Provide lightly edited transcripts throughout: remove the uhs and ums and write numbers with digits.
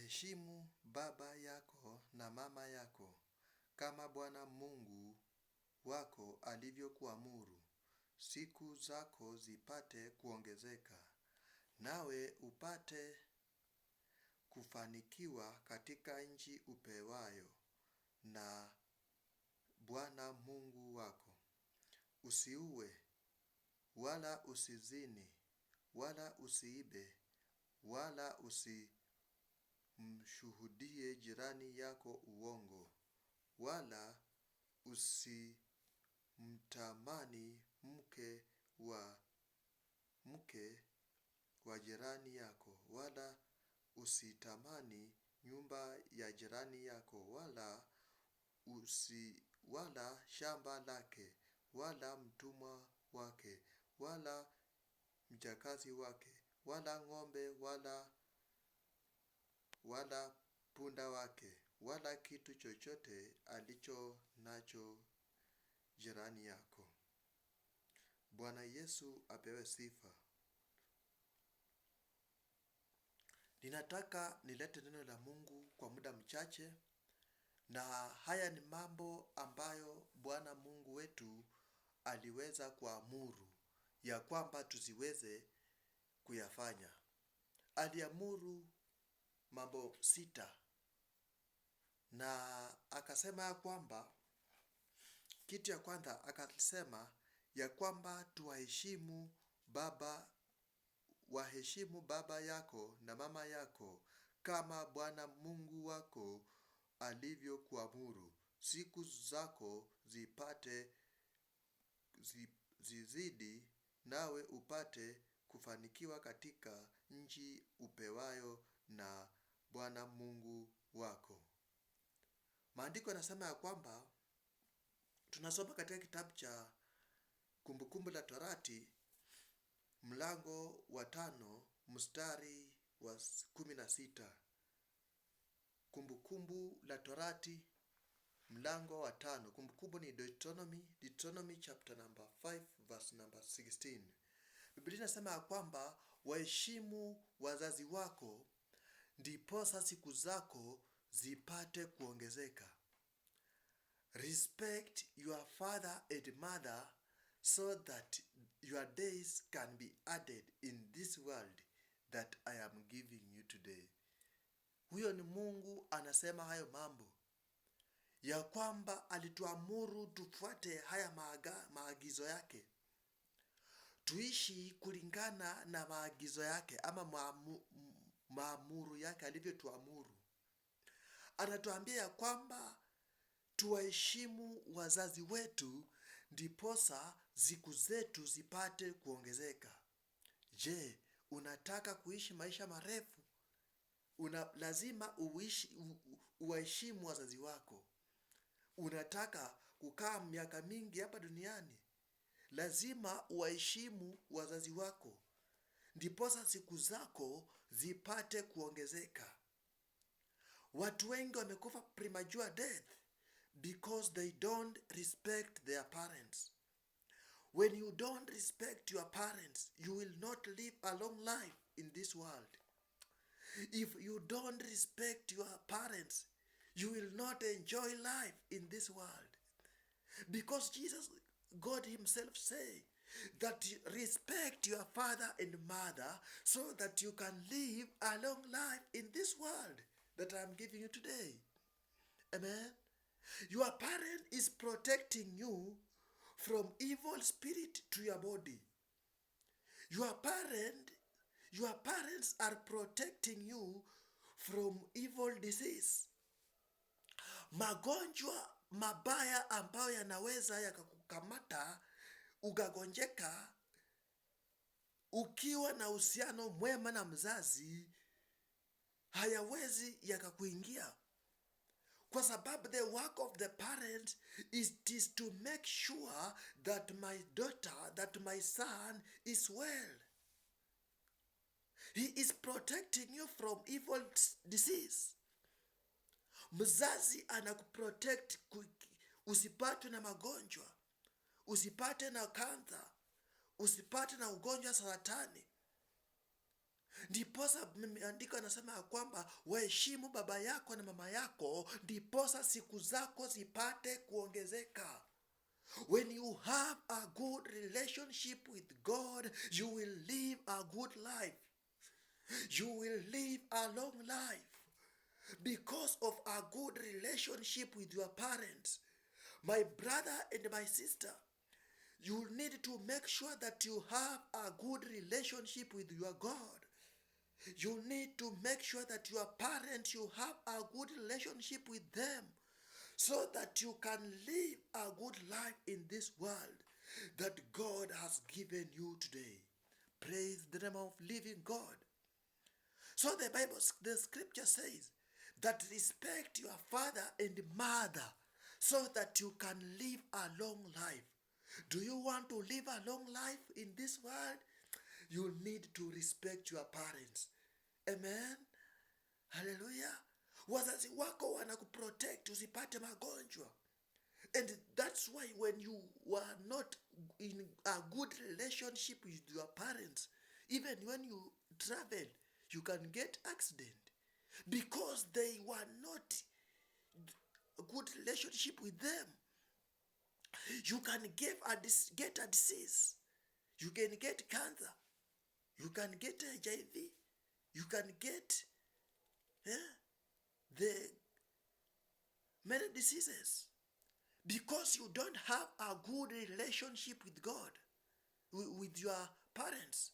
Waheshimu baba yako na mama yako, kama Bwana Mungu wako alivyokuamuru, siku zako zipate kuongezeka, nawe upate kufanikiwa katika nchi upewayo na Bwana Mungu wako. Usiue, wala usizini, wala usiibe, wala usimshuhudie jirani yako uongo, wala usimtamani mke wa jirani yako, wala usitamani nyumba ya jirani yako, wala shamba lake, wala mtumwa wake, wala mjakazi wake, wala ng'ombe, wala punda wake, wala kitu chochote alicho nacho jirani yako. Bwana Yesu apewe sifa. Ninataka nilete neno la Mungu kwa muda mchache, na haya ni mambo ambayo Bwana Mungu wetu aliweza kuamuru ya kwamba tusiweze kuyafanya. Aliamuru mambo 6, na akasema ya kwamba kitu ya kwanza akasema ya kwamba waheshimu baba yako na mama yako, kama Bwana Mungu wako alivyokuamuru, siku zako zipate zizidi, nawe upate kufanikiwa katika nchi upewayo na Bwana Mungu wako. Maandiko yanasema ya kwamba, tunasoma katika kitabu cha Kumbukumbu la Torati mlango wa 5 mstari wa 16. Kumbukumbu la Torati mlango wa 5. Kumbukumbu ni Deuteronomy chapter number 5 verse number 16. Biblia inasema ya kwamba waheshimu wazazi wako, ndiposa siku zako zipate kuongezeka. Respect your father and mother, so that your days can be added in this world that I am giving you today. Huyo ni Mungu anasema hayo mambo, ya kwamba alituamuru tufuate haya maagizo yake, tuishi kulingana na maagizo yake ama maamuru yake alivyotuamuru. Anatuambia ya kwamba tuwaheshimu wazazi wetu, ndiposa siku zetu zipate kuongezeka. Je, unataka kuishi maisha marefu? Lazima uwaheshimu wazazi wako. Unataka kukaa miaka mingi hapa duniani? Lazima uwaheshimu wazazi wako, ndiposa siku zako zipate kuongezeka. Watu wengi wamekufa premature death because they don't respect their parents. When you don't respect your parents, you will not live a long life in this world. If you don't respect your parents, you will not enjoy life in this world. Because God himself say that respect your father and mother, so that you can live a long life in this world that I am giving you today. Amen. Your parent is protecting you from evil spirit to your body. Your parents are protecting you from evil disease. Magonjwa mabaya ambayo yanaweza yakakukamata ukagonjeka ukiwa na uhusiano mwema na mzazi, hayawezi yakakuingia, kwa sababu the work of the parent is to make sure that my daughter, that my son is well. He is protecting you from evil disease. Mzazi anakuprotect usipatwe na magonjwa, usipate na kansa, usipate na ugonjwa saratani. Ndiposa andiko anasema ya kwamba waheshimu baba yako na mama yako, ndiposa siku zako zipate kuongezeka. When you have a good relationship with God, you will live a good life. You will live a long life because of a good relationship with your parents. My brother and my sister, you need to make sure that you have a good relationship with your God. You need to make sure that your parents, you have a good relationship with them, so that you can live a good life in this world that God has given you today. Praise the name of living God. So the scripture says that respect your father and mother so that you can live a long life. Do you want to live a long life in this world? You need to respect your parents. Amen. Hallelujah. Wazazi wako wanakuprotect usipate magonjwa. And that's why when you were not in a good relationship with your parents, even when you travel, you can get accident because they were not a good relationship with them. You can get a disease. You can get cancer. You can get HIV. You can get the many diseases because you don't have a good relationship with God, with your parents.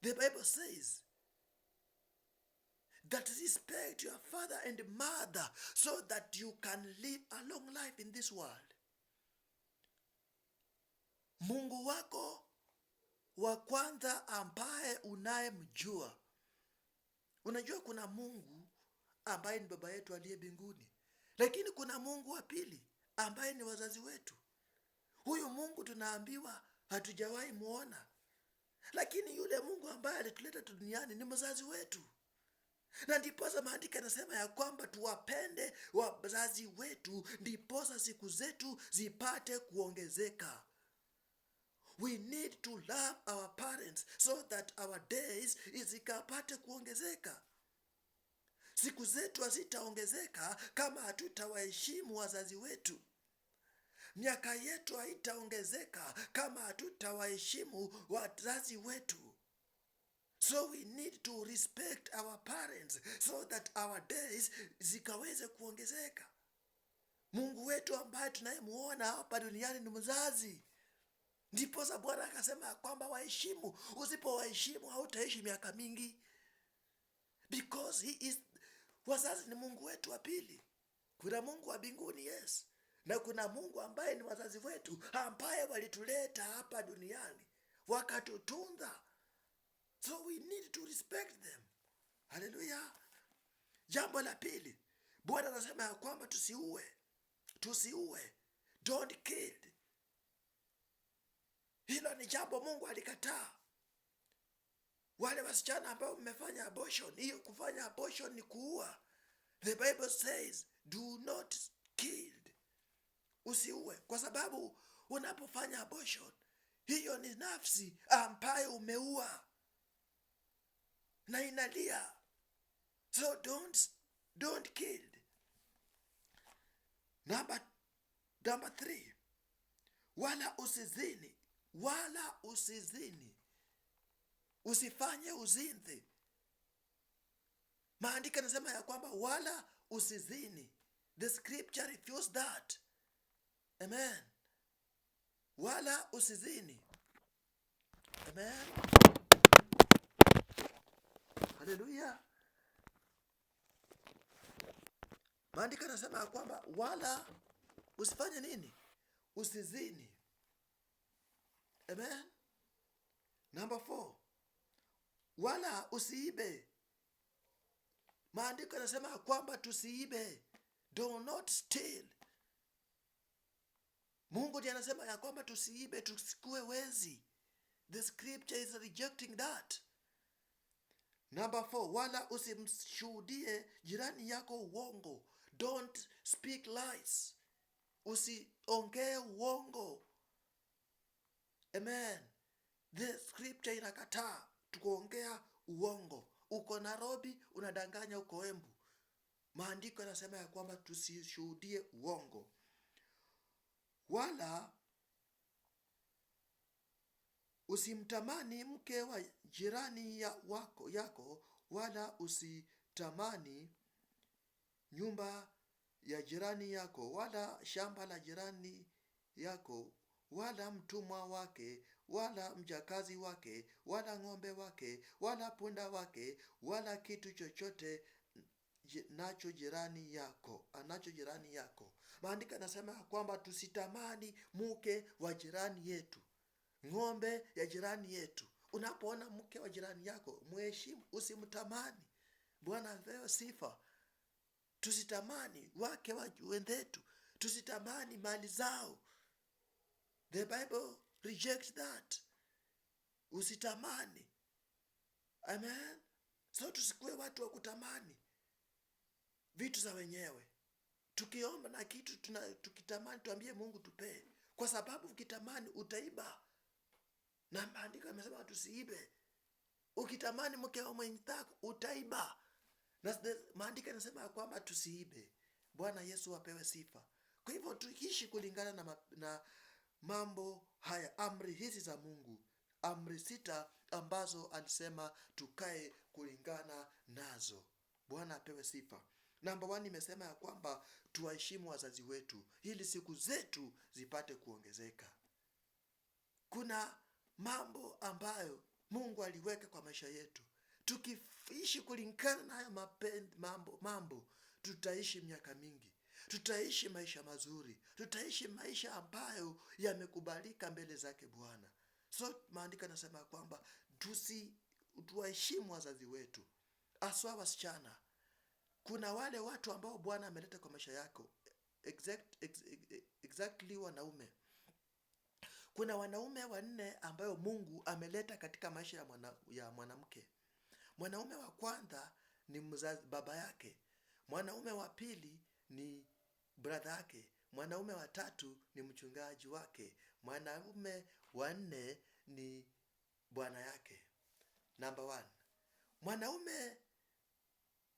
The Bible says that respect your father and mother so that you can live a long life in this world. Mungu wako wa kwanza ambaye unayemjua. Unajua kuna Mungu ambaye ni baba yetu aliye mbinguni, lakini kuna Mungu wa pili ambaye ni wazazi wetu. Huyu Mungu tunaambiwa hatujawahi muona, lakini yule Mungu ambaye alituleta duniani ni mzazi wetu. Na ndiposa maandiko yanasema ya kwamba tuwapende wazazi wetu, ndiposa siku zetu zipate kuongezeka. We need to love our parents so that our days zikapate kuongezeka. Siku zetu hazitaongezeka kama hatutawaheshimu wazazi wetu. Miaka yetu haitaongezeka kama hatutawaheshimu wazazi wetu. So we need to respect our parents so that our days zikaweze kuongezeka. Mungu wetu ambaye tunayemuona hapa duniani ni mzazi. Ndiposa Bwana akasema kwamba waheshimu. Usipowaheshimu hautaishi miaka mingi. Because wazazi ni Mungu wetu wa pili. Kuna Mungu wa mbinguni, yes. Na kuna Mungu ambaye ni wazazi wetu ambaye walituleta hapa duniani, wakatutunza. So we need to respect them. Hallelujah. Jambo la pili, Bwana anasema ya kwamba tusiue. Don't kill. Hilo ni jambo Mungu alikataa. Wale wasichana ambao mmefanya abortion, hiyo kufanya abortion ni kuua. The Bible says do not kill. Usiue, kwa sababu unapofanya abortion, hiyo ni nafsi ambayo umeua na inalia. So don't kill. Number 3, wala usizini. Usifanye uzinzi. Maandiko yanasema ya kwamba wala usizini. The scripture refuses that. Amen. Wala usizini. Amen. Hallelujah. Maandiko yanasema ya kwamba wala usifanye nini? Usizini. Amen. Number 4, wala usiibe. Maandiko yanasema kwamba tusiibe. Do not steal. Mungu ndiye anasema ya kwamba tusiibe, tusikue wezi. The scripture is rejecting that. Number 4, wala usimshuhudie jirani yako uongo. Don't speak lies. Usiongee uongo. Amen. The scripture inakataa tukuongea uongo. Uko Nairobi unadanganya, uko Embu. Maandiko yanasema ya kwamba tusishuhudie uongo. Wala usimtamani mke wa jirani yako, wala usitamani nyumba ya jirani yako, wala shamba la jirani yako, wala mtumwa wake, wala mjakazi wake, wala ng'ombe wake, wala punda wake, wala kitu chochote anacho jirani yako. Maandiko yanasema kwamba tusitamani mke wa jirani yetu, ng'ombe ya jirani yetu. Unapoona mke wa jirani yako, mheshimu, usimtamani. Bwana apewe sifa. Tusitamani wake wa wenzetu, tusitamani mali zao. The Bible rejects that. Usitamani. Amen. So tusikue watu wa kutamani vitu za wenyewe. Tukiomba na kitu tukitamani, tuambie Mungu tupee, kwa sababu ukitamani utaiba. Na maandiko yamesema tusiibe. Ukitamani mke wa mwenzako utaiba. Na maandiko yanasema kwamba tusiibe. Bwana Yesu apewe sifa. Kwa hivyo tuishi kulingana na mambo haya, amri hizi za Mungu, amri 6 ambazo alisema tukae kulingana nazo. Bwana apewe sifa. Namba 1 imesema ya kwamba tuwaheshimu wazazi wetu ili siku zetu zipate kuongezeka. Kuna mambo ambayo Mungu aliweka kwa maisha yetu. Tukiishi kulingana na hayo mambo, tutaishi miaka mingi. Tutaishi maisha mazuri. Tutaishi maisha ambayo yamekubalika mbele zake Bwana. So maandiko yanasema kwamba tuwaheshimu wazazi wetu. Aswa wasichana. Kuna wale watu ambao Bwana ameleta kwa maisha yako. Exactly wanaume. Kuna wanaume 4 ambayo Mungu ameleta katika maisha ya mwanamke. Mwanaume wa kwanza ni mzazi, baba yake. Mwanaume wa pili ni brother yake. Mwanaume wa 3 ni mchungaji wake. Mwanaume wa 4 ni bwana yake. Number 1. Mwanaume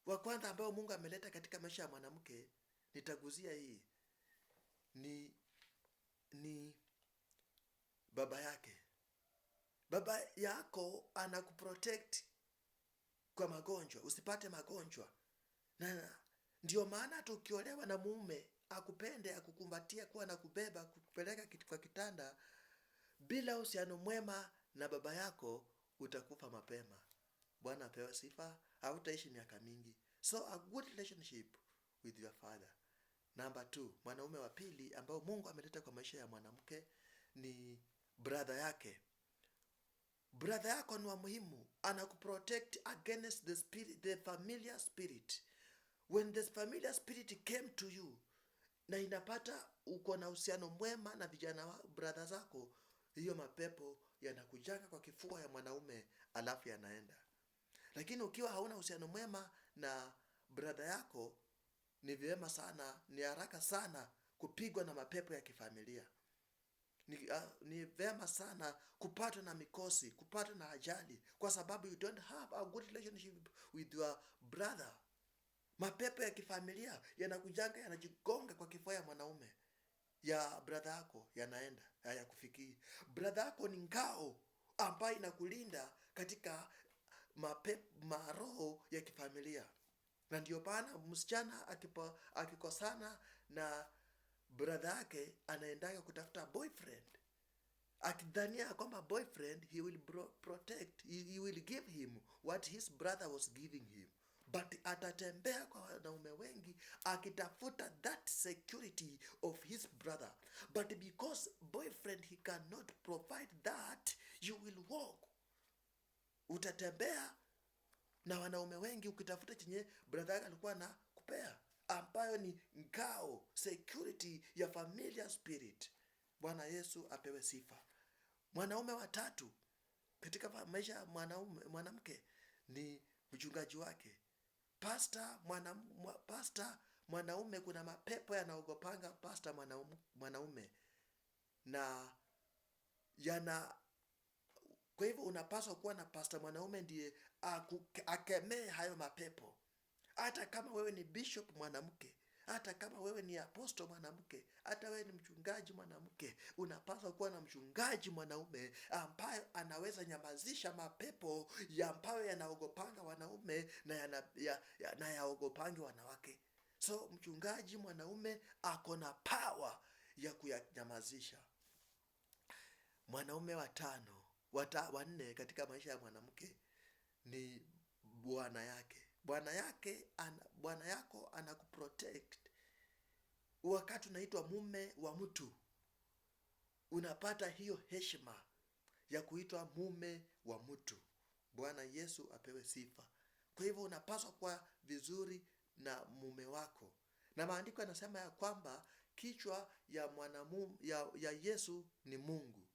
wa kwanza ambao Mungu ameleta katika maisha ya mwanamke, nitaguzia hii, ni baba yake. Baba yako anakuprotect kwa magonjwa, usipate magonjwa. Na ndio maana hata ukiolewa na mume akupende, akukumbatia, kuwa na kubeba, kukupeleka kwa kitanda, bila uhusiano mwema na baba yako utakufa mapema. Bwana apewe sifa. Hautaishi miaka mingi. So a good relationship with your father. Number 2, mwanaume wa pili ambao Mungu ameleta kwa maisha ya mwanamke ni brother yake. Brother yako ni wa muhimu. Anakuprotect against the familiar spirit. When the familiar spirit came to you, na inapata uko na uhusiano mwema na vijana wa brother zako, hiyo mapepo yanakujanga kwa kifua ya mwanaume alafu yanaenda. Lakini ukiwa hauna uhusiano mwema na brother yako, ni vyema sana, ni haraka sana kupigwa na mapepo ya kifamilia. Ni vyema sana kupatwa na mikosi, kupatwa na ajali, kwa sababu you don't have a good relationship with your brother. Mapepo ya kifamilia yanakujanga, yanajigonga kwa kifua ya mwanaume ya brother yako, yanaenda, hayakufikii. Brother yako ni ngao ambayo inakulinda katika maroho ya kifamilia. Na ndio maana msichana akikosana na brother yake, anaendaga kutafuta boyfriend, akidhania kwamba boyfriend he will protect, he will give him what his brother was giving him. But atatembea kwa wanaume wengi akitafuta that security of his brother. But because boyfriend he cannot provide that, you will walk. Utatembea na wanaume wengi ukitafuta chenye brother yake alikuwa na kupea, ambayo ni ngao, security ya familiar spirit. Bwana Yesu apewe sifa. Mwanaume wa 3 katika maisha ya mwanamke ni mchungaji wake. Pastor mwanaume, kuna mapepo yanaogopanga pastor mwanaume, na Kwa hivyo unapaswa kuwa na pasta mwanaume ndiye akemee hayo mapepo. Hata kama wewe ni bishop mwanamke, hata kama wewe ni apostle mwanamke, hata wewe ni mchungaji mwanamke, unapaswa kuwa na mchungaji mwanaume ambaye anaweza nyamazisha mapepo ya ambayo yanaogopanga wanaume na yaogopangi wanawake. So mchungaji mwanaume ako na power ya kuyanyamazisha. Mwanaume wanne katika maisha ya mwanamke ni bwana yake. Bwana yako anakuprotect. Wakati unaitwa mume wa mtu, unapata hiyo heshima ya kuitwa mume wa mtu. Bwana Yesu apewe sifa. Kwa hivyo unapaswa kuwa vizuri na mume wako. Na maandiko yanasema ya kwamba kichwa ya Yesu ni Mungu.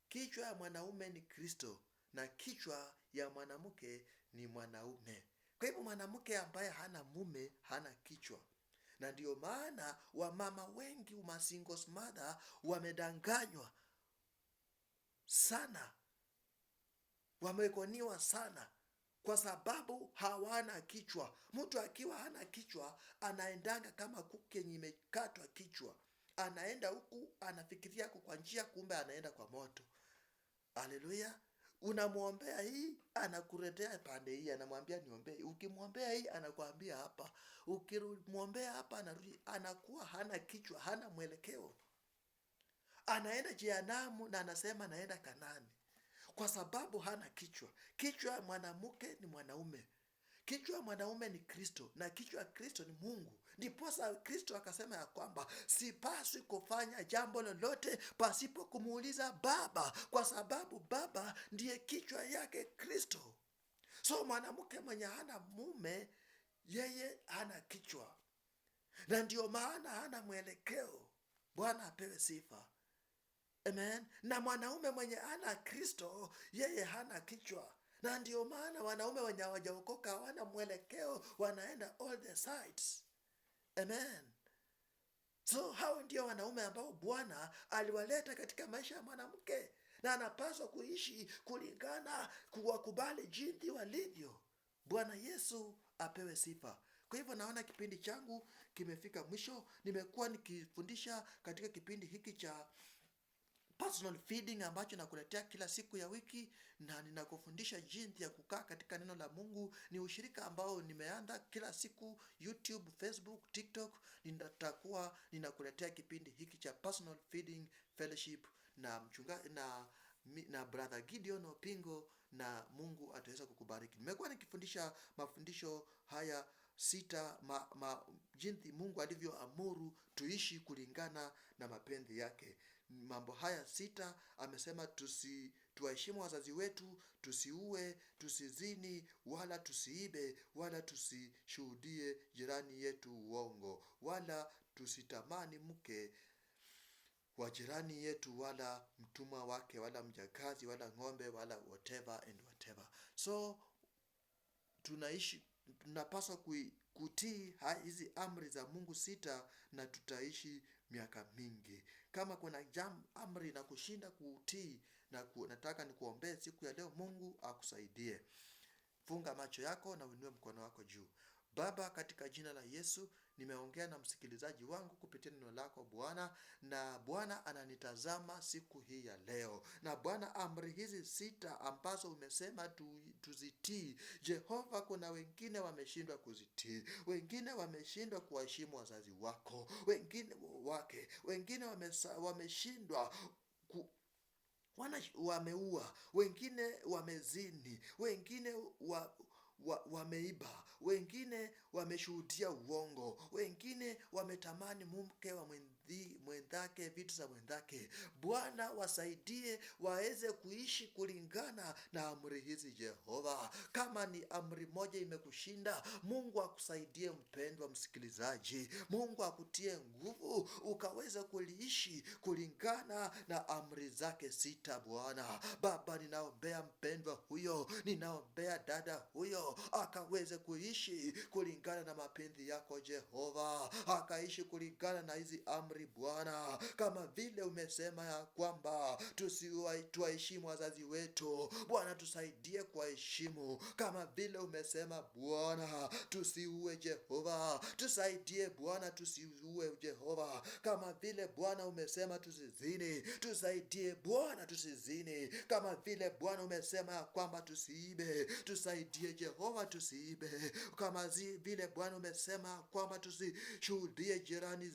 Kichwa ya mwanaume ni Kristo na kichwa ya mwanamke ni mwanaume. Kwa hivyo mwanamke ambaye hana mume hana kichwa. Na ndio maana wamama wengi singles mother wamedanganywa sana, wamekoniwa sana kwa sababu hawana kichwa. Mtu akiwa hana kichwa anaendanga kama kuku yenye imekatwa kichwa. Anaenda huku anafikiria kwa njia, kumbe anaenda kwa moto. Haleluya. Unamwombea hii anakuletea pande hii, anamwambia niombee. Ukimwombea hii anakuambia hapa. Ukimwombea hapa anarudi, anakuwa hana kichwa, hana mwelekeo. Anaenda jehanamu na anasema naenda Kanani kwa sababu hana kichwa. Kichwa ya mwanamke ni mwanaume. Kichwa ya mwanaume ni Kristo na kichwa ya Kristo ni Mungu. Ndiposa Kristo akasema ya kwamba sipaswi kufanya jambo lolote pasipo kumuuliza Baba, kwa sababu Baba ndiye kichwa yake Kristo. So mwanamke mwenye hana mume, yeye hana kichwa, na ndio maana hana mwelekeo. Bwana apewe sifa. Amen. Na mwanaume mwenye hana Kristo, yeye hana kichwa, na ndio maana wanaume wenye hawajaokoka hawana mwelekeo, wanaenda all the sides. Amen. So hao ndio wanaume ambao Bwana aliwaleta katika maisha ya mwanamke, na anapaswa kuishi kulingana, kuwakubali jinsi walivyo. Bwana Yesu apewe sifa. Kwa hivyo naona kipindi changu kimefika mwisho. Nimekuwa nikifundisha katika kipindi hiki cha personal feeding ambacho nakuletea kila siku ya wiki, na ninakufundisha jinsi ya kukaa katika neno la Mungu. Ni ushirika ambao nimeanza kila siku YouTube, Facebook, TikTok. Nitakuwa ninakuletea kipindi hiki cha personal feeding fellowship na mchungaji na brother Gideon Opingo, na Mungu ataweza kukubariki. Nimekuwa nikifundisha mafundisho haya 6 jinsi Mungu alivyoamuru tuishi kulingana na mapenzi yake. Mambo haya 6 amesema tuwaheshimu wazazi wetu, tusiue, tusizini, wala tusiibe, wala tusishuhudie jirani yetu uongo, wala tusitamani mke wa jirani yetu, wala mtumwa wake, wala mjakazi, wala ng'ombe, wala whatever and whatever. So tunapaswa kutii hizi amri za Mungu 6 na tutaishi miaka mingi. Kama kuna amri na kushinda kutii, na nataka nikuombee siku ya leo, Mungu akusaidie. Funga macho yako na uinue mkono wako juu. Baba, katika jina la Yesu, nimeongea na msikilizaji wangu kupitia neno lako Bwana, na Bwana ananitazama siku hii ya leo. Na Bwana, amri hizi 6 ambazo umesema tuzitii, Jehova, kuna wengine wameshindwa kuzitii, wengine wameshindwa kuheshimu wazazi wako, wengine wameshindwa wameua, wengine wamezini, wengine wameiba, wengine wameshuhudia uongo, wengine wametamani mke wa mwenzake, vitu za mwenzake. Bwana, wasaidie waweze kuishi kulingana na amri hizi Jehova. Kama ni amri moja imekushinda, Mungu akusaidie mpendwa msikilizaji. Mungu akutie nguvu ukaweza kuliishi kulingana na amri zake 6 Bwana. Baba, ninaombea mpendwa huyo, ninaombea dada huyo, leo akaweze kuishi kulingana na mapenzi yako Jehova, akaishi kulingana na hizi amri Bwana, kama vile umesema ya kwamba tuwaheshimu wazazi wetu. Bwana, tusaidie kuwaheshimu kama vile umesema Bwana, tusiue Jehova, tusaidie Bwana, tusiue Jehova, kama vile Bwana umesema tusizini, tusaidie Bwana tusizini, kama vile Bwana umesema ya kwamba tusiibe, tusaidie Jehova tusiibe, kama vile Bwana umesema kwamba tusishuhudie jirani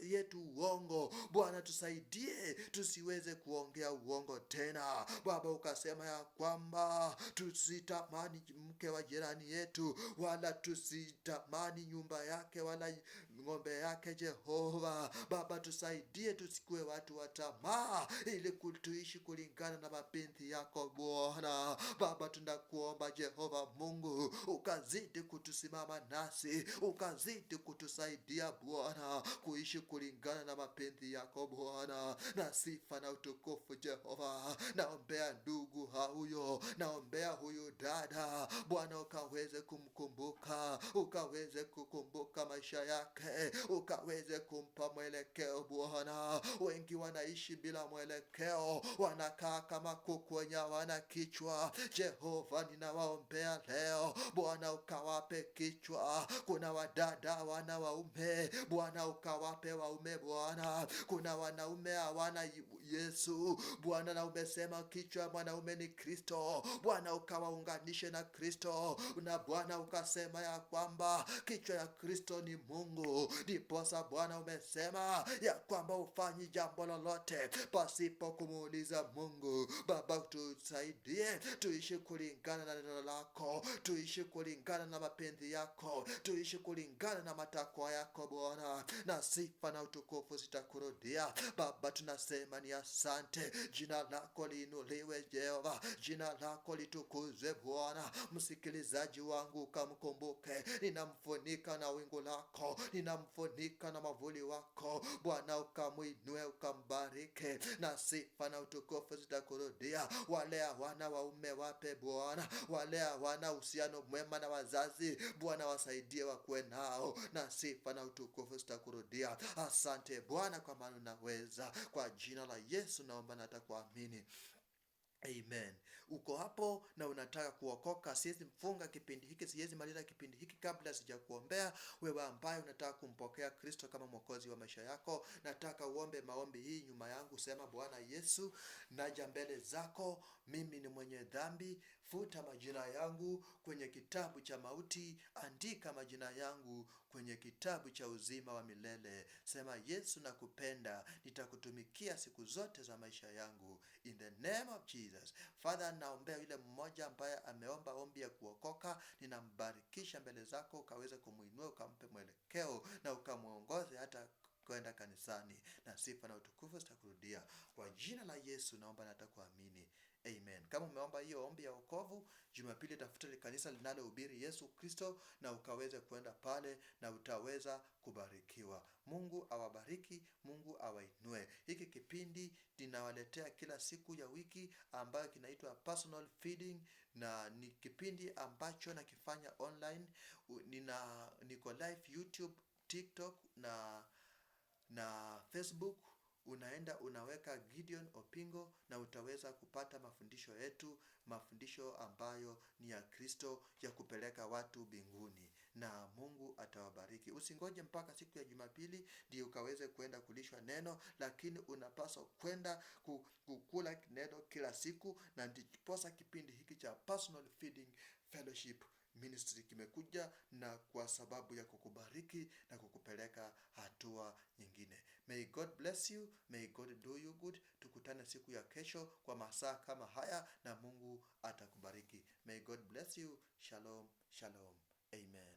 yetu uongo. Bwana, tusaidie tusiweze kuongea uongo tena. Baba, ukasema ya kwamba tusitamani mke wa jirani yetu, wala tusitamani nyumba yake wala ng'ombe yake Jehova. Baba, tusaidie tusikue watu wa tamaa, ili tuishi kulingana na mapenzi yako Bwana. Baba, tunakuomba Jehova Mungu, ukazidi kutusimama nasi, ukazidi kutusaidia Bwana kuishi kulingana na mapenzi yako Bwana, na sifa na utukufu Jehova. Naombea ndugu huyo, naombea huyu dada Bwana, ukaweze kumkumbuka, ukaweze kukumbuka maisha yake, ukaweze kumpa mwelekeo Bwana. Wengi wanaishi bila mwelekeo, wanakaa kama kuku wenye hawana kichwa. Jehova, ninawaombea leo Bwana, ukawape kichwa. Kuna wadada wana waume Bwana, ukawape waume Bwana. Kuna wanaume hawana Yesu Bwana, na umesema kichwa ya mwanaume ni Kristo Bwana, ukawaunganishe na Kristo. Na Bwana ukasema ya kwamba kichwa ya Kristo ni Mungu. Ndiposa Bwana umesema ya kwamba ufanyi jambo lolote pasipo kumuuliza Mungu. Baba, tusaidie tuishi kulingana na neno lako, tuishi kulingana na mapenzi yako, tuishi kulingana na matakwa yako Bwana, na sifa na utukufu zitakurudia. Baba, tunasema ni asante. Jina lako liinuliwe Jehova, jina lako litukuzwe Bwana. Msikilizaji wangu ukamkumbuke, ninamfunika na wingu lako, ninamfunika na mavuli wako Bwana, ukamuinue ukambariki, na sifa na utukufu zitakurudia. Wale hawana waume wape Bwana, wale hawana uhusiano mwema na wazazi Bwana, wasaidie wakuwe nao, na sifa na utukufu zitakurudia. Asante Bwana, kwa maana unaweza. Kwa jina la Yesu naomba na nitakuamini. Amen. Uko hapo na unataka kuokoka, siwezi mfunga kipindi hiki, siwezi maliza kipindi hiki kabla sijakuombea. Wewe ambaye unataka kumpokea Kristo kama mwokozi wa maisha yako, nataka uombe maombi hii nyuma yangu. Sema: Bwana Yesu, naja mbele zako, mimi ni mwenye dhambi. Futa majina yangu kwenye kitabu cha mauti, andika majina yangu kwenye kitabu cha uzima wa milele. Sema: Yesu, nakupenda, nitakutumikia siku zote za maisha yangu. In the name of Jesus. Father, naombea yule mmoja ambaye ameomba ombi ya kuokoka, ninambarikisha mbele zako, ukaweze kumuinua, ukampe mwelekeo na ukamuongoze hata kwenda kanisani, na sifa na utukufu zitakurudia. Kwa jina la Yesu naomba na nitakuamini. Amen. Kama umeomba hiyo ombi ya wokovu, Jumapili tafuta kanisa linalohubiri Yesu Kristo na ukaweze kwenda pale na utaweza kubarikiwa. Mungu awabariki, Mungu awainue. Hiki kipindi ninawaletea kila siku ya wiki ambayo kinaitwa Personal Feeding, na ni kipindi ambacho nakifanya online. Niko live YouTube, TikTok na Facebook. Unaenda unaweka Gideon Opingo na utaweza kupata mafundisho yetu, mafundisho ambayo ni ya Kristo, ya kupeleka watu mbinguni, na Mungu atawabariki. Usingoje mpaka siku ya Jumapili ndio ukaweze kwenda kulishwa neno, lakini unapaswa kwenda kukula neno kila siku. Na ndiposa kipindi hiki cha Personal Feeding Fellowship Ministry kimekuja, na kwa sababu ya kukubariki na kukupeleka hatua nyingine. May God bless you, may God do you good. Tukutane siku ya kesho kwa masaa kama haya, na Mungu atakubariki. May God bless you. Shalom, shalom. Amen.